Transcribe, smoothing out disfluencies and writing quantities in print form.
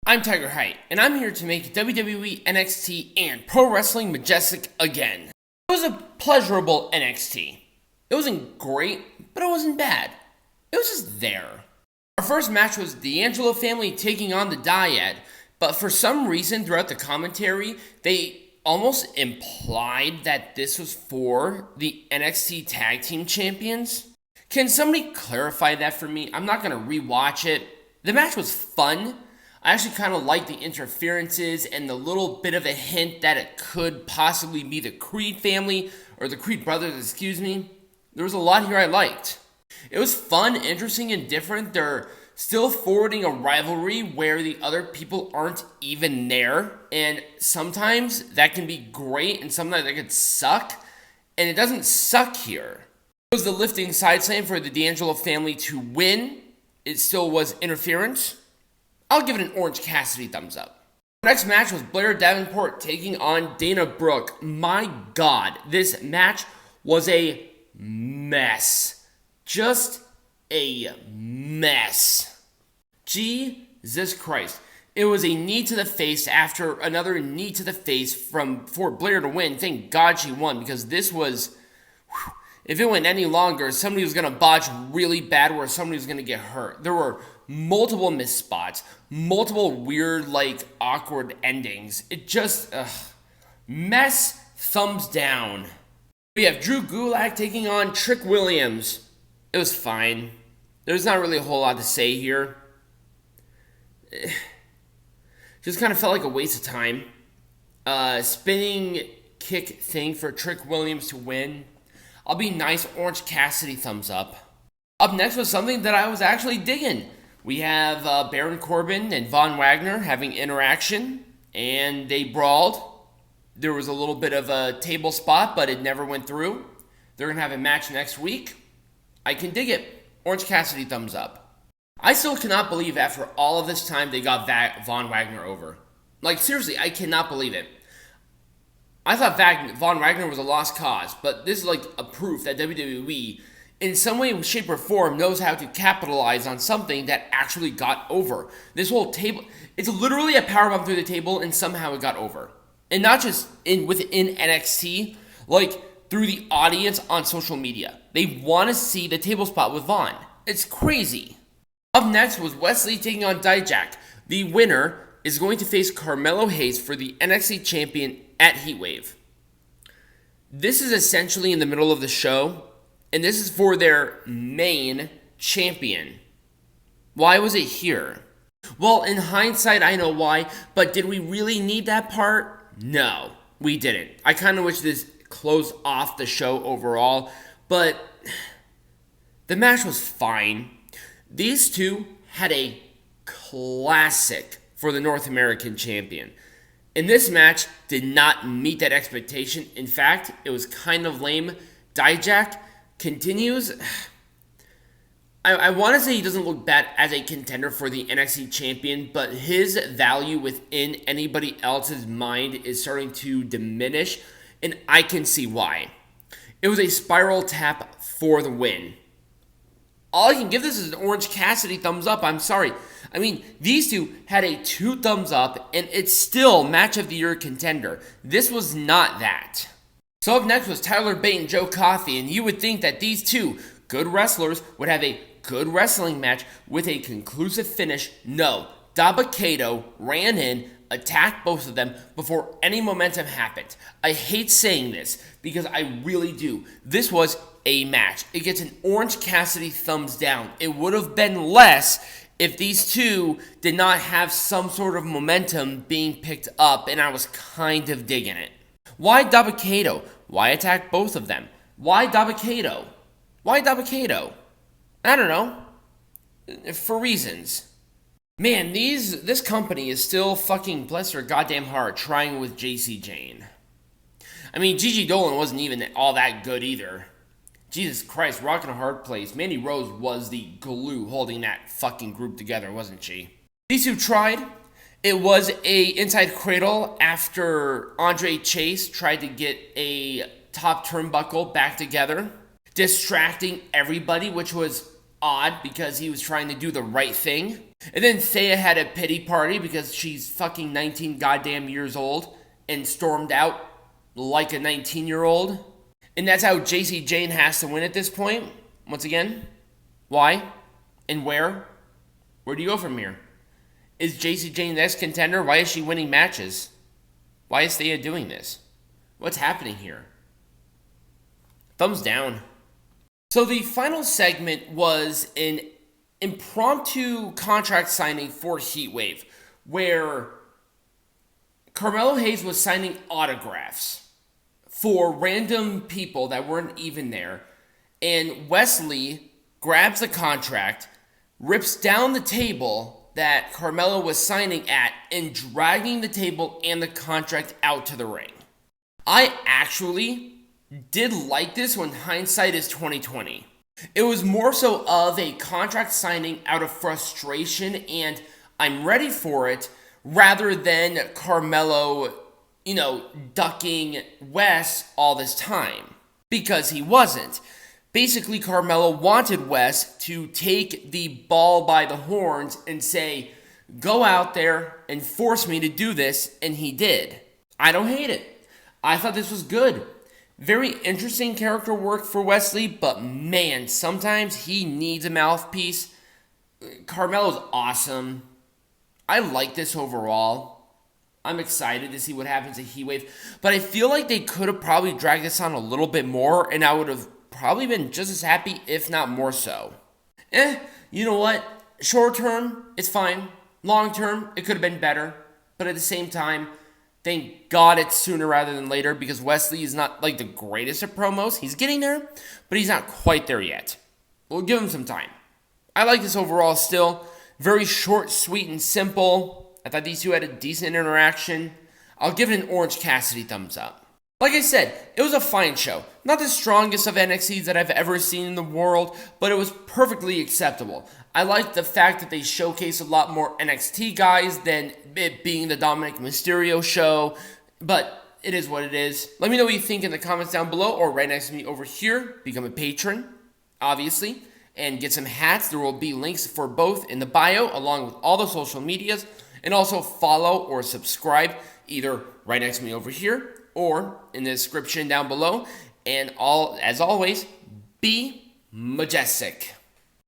I'm Tiger Height, and I'm here to make WWE NXT and Pro Wrestling Majestic again. It was a pleasurable NXT. It wasn't great, but it wasn't bad. It was just there. Our first match was the D'Angelo family taking on the Dyad, but for some reason throughout the commentary, they almost implied that this was for the NXT Tag Team Champions. Can somebody clarify that for me? I'm not going to rewatch it. The match was fun. I actually kind of like the interferences and the little bit of a hint that it could possibly be the Creed family, or the Creed brothers, excuse me. There was a lot here I liked. It was fun, interesting, and different. They're still forwarding a rivalry where the other people aren't even there, and sometimes that can be great, and sometimes that could suck, and it doesn't suck here. It was the lifting side slam for the D'Angelo family to win. It still was interference. I'll give it an Orange Cassidy thumbs up. The next match was Blair Davenport taking on Dana Brooke. My God, this match was a mess. Just a mess. Jesus Christ. It was a knee to the face after another knee to the face for Blair to win. Thank God she won, because this was... If it went any longer, somebody was going to botch really bad where somebody was going to get hurt. There were multiple missed spots, multiple weird, awkward endings. It just, mess, thumbs down. We have Drew Gulak taking on Trick Williams. It was fine. There's not really a whole lot to say here. Just kind of felt like a waste of time. Spinning kick thing for Trick Williams to win. I'll be nice, Orange Cassidy thumbs up. Up next was something that I was actually digging. We have Baron Corbin and Von Wagner having interaction, and they brawled. There was a little bit of a table spot, but it never went through. They're going to have a match next week. I can dig it. Orange Cassidy thumbs up. I still cannot believe after all of this time they got Von Wagner over. Seriously, I cannot believe it. I thought Von Wagner was a lost cause, but this is a proof that WWE, in some way, shape, or form, knows how to capitalize on something that actually got over. This whole table, it's literally a powerbomb through the table, and somehow it got over. And not just within NXT, through the audience on social media. They want to see the table spot with Von. It's crazy. Up next was Wesley taking on Dijak. The winner is going to face Carmelo Hayes for the NXT champion at Heatwave. This is essentially in the middle of the show, and this is for their main champion. Why was it here? Well, in hindsight, I know why, but did we really need that part? No, we didn't. I kind of wish this closed off the show overall, but the match was fine. These two had a classic for the North American champion. And this match did not meet that expectation. In fact, it was kind of lame. Dijak continues. I want to say he doesn't look bad as a contender for the NXT champion, but his value within anybody else's mind is starting to diminish, and I can see why. It was a spiral tap for the win. All I can give this is an Orange Cassidy thumbs up. I'm sorry. I mean, these two had a 2 thumbs up, and it's still match of the year contender. This was not that. So up next was Tyler Bate and Joe Coffey, and you would think that these two good wrestlers would have a good wrestling match with a conclusive finish. No, Dabba-Kato ran in, attacked both of them before any momentum happened. I hate saying this because I really do. This was a match. It gets an Orange Cassidy thumbs down. It would have been less if these two did not have some sort of momentum being picked up, and I was kind of digging it. Why Dabba-Kato? Why attack both of them? Why Dabba-Kato? Why Dabba-Kato? I don't know. For reasons. Man, this company is still fucking, bless their goddamn heart, trying with Jacy Jayne. I mean, Gigi Dolan wasn't even all that good either. Jesus Christ, rocking a hard place. Mandy Rose was the glue holding that fucking group together, wasn't she? These two tried. It was a inside cradle after Andre Chase tried to get a top turnbuckle back together, distracting everybody, which was odd because he was trying to do the right thing. And then Thea had a pity party because she's fucking 19 goddamn years old and stormed out like a 19-year-old. And that's how Jacy Jayne has to win at this point. Once again, why and where? Where do you go from here? Is Jacy Jayne the next contender? Why is she winning matches? Why is Thea doing this? What's happening here? Thumbs down. So the final segment was an impromptu contract signing for Heatwave, where Carmelo Hayes was signing autographs for random people that weren't even there, and Wesley grabs the contract, rips down the table that Carmelo was signing at, and dragging the table and the contract out to the ring. I actually did like this when hindsight is 2020. It was more so of a contract signing out of frustration and I'm ready for it, rather than Carmelo, ducking Wes all this time. Because he wasn't. Basically, Carmelo wanted Wes to take the ball by the horns and say, go out there and force me to do this, and he did. I don't hate it. I thought this was good. Very interesting character work for Wesley, but man, sometimes he needs a mouthpiece. Carmelo's awesome. I like this overall. I'm excited to see what happens to Heatwave, but I feel like they could have probably dragged this on a little bit more, and I would have probably been just as happy, if not more so. You know what? Short term, it's fine. Long term, it could have been better, but at the same time, thank God it's sooner rather than later, because Wesley is not like the greatest at promos. He's getting there, but he's not quite there yet. We'll give him some time. I like this overall still. Very short, sweet, and simple. I thought these two had a decent interaction. I'll give it an Orange Cassidy thumbs up. Like I said, it was a fine show. Not the strongest of NXTs that I've ever seen in the world, but it was perfectly acceptable. I like the fact that they showcase a lot more NXT guys than it being the Dominic Mysterio show, but it is what it is. Let me know what you think in the comments down below or right next to me over here. Become a patron, obviously, and get some hats. There will be links for both in the bio along with all the social medias, and also follow or subscribe either right next to me over here or in the description down below. And as always, be majestic.